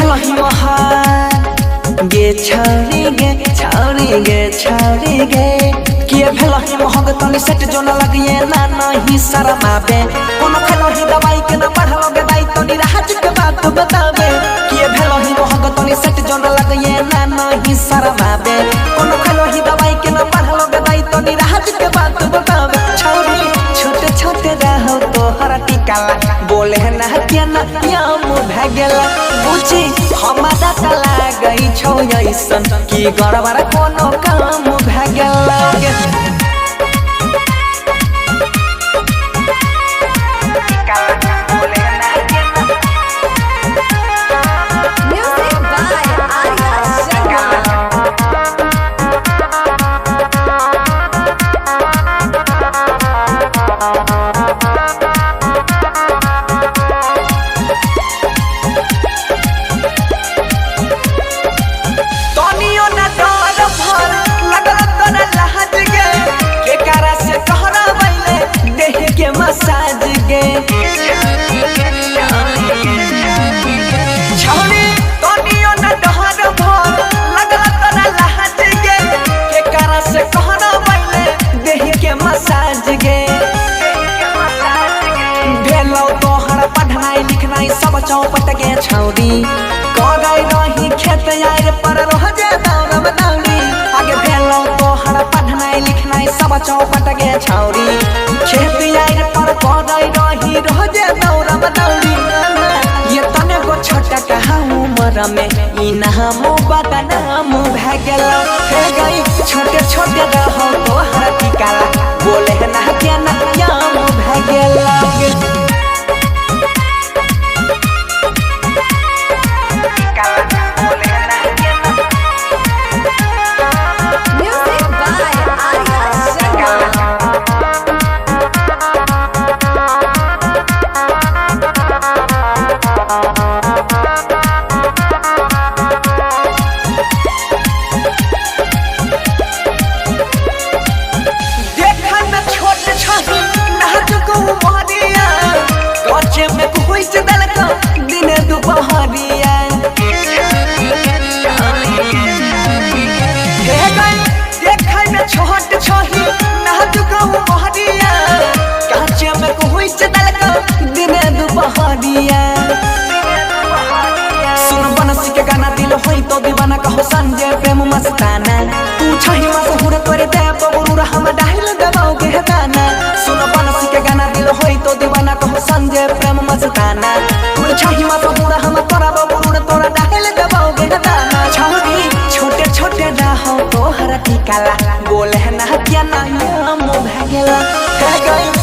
भेलही महान गे छौरी गे छौरी गे छौरी गे किए भेलही महग तनी सेट जो न लगिए ना नहीं शरमाबे कोनो खेलही दवाई के ना पढ़लो गे दाई तनी राज के बात बताबे किए भेलही महग तनी सेट जो न लगिए ना नहीं शरमाबे कोनो खेलही दवाई के ना पढ़लो गे दाई तनी राज के बात बताबे छौरी छोटे छोटे रहो तोहरा टिकाला बोले ना के ना याम भागेला बुझी हमारा तला गई छौ ऐसन की गड़बड़ कोनो काम भागेला मसाज गे छौरी तनियो न डहर भर लगल तोरा लहज गे के करा से कहना पहिले देह के मसाज गे भेलौ तोहर पढ़नाई लिखनाई सब चौपट गे छौरी कगै रही खेत यार पर रह जे दौड़ब दौड़ी आगे भेलौ तोहर पढ़नाई लिखनाई सब चौपट गे छौरी खेत यार पर कगै रही रह जे दौड़ब दौड़ी ये तने गो छोटा कहा उमर में ई नाम बदनाम भए गेलौ हे गई छोटे छोटे रहो तोहर टिकाला बोले ना के ना याम भए गेलौ दिने दुपहरिया देखै में छोट छही नाजुक मोहरिया कांचे में कोई चदलक दिने दुपहरिया सुन बनसी के गाना दिल होई तो दीवाना कहो संजय प्रेम मस्ताना तू छही मशहूर करे दे बबुर हम डाल दबाओगे गाना सुन बनसी के गाना दिल होई तो दीवाना कहो संजय प्रेम मस्ताना तू छही मशहूर हम तोरा बबुर तोरा डाल दबाओगे गाना छौरी छोटे छोटे रहो तोहर टिकाला बोले ना क्या ना याम भागेला हे गई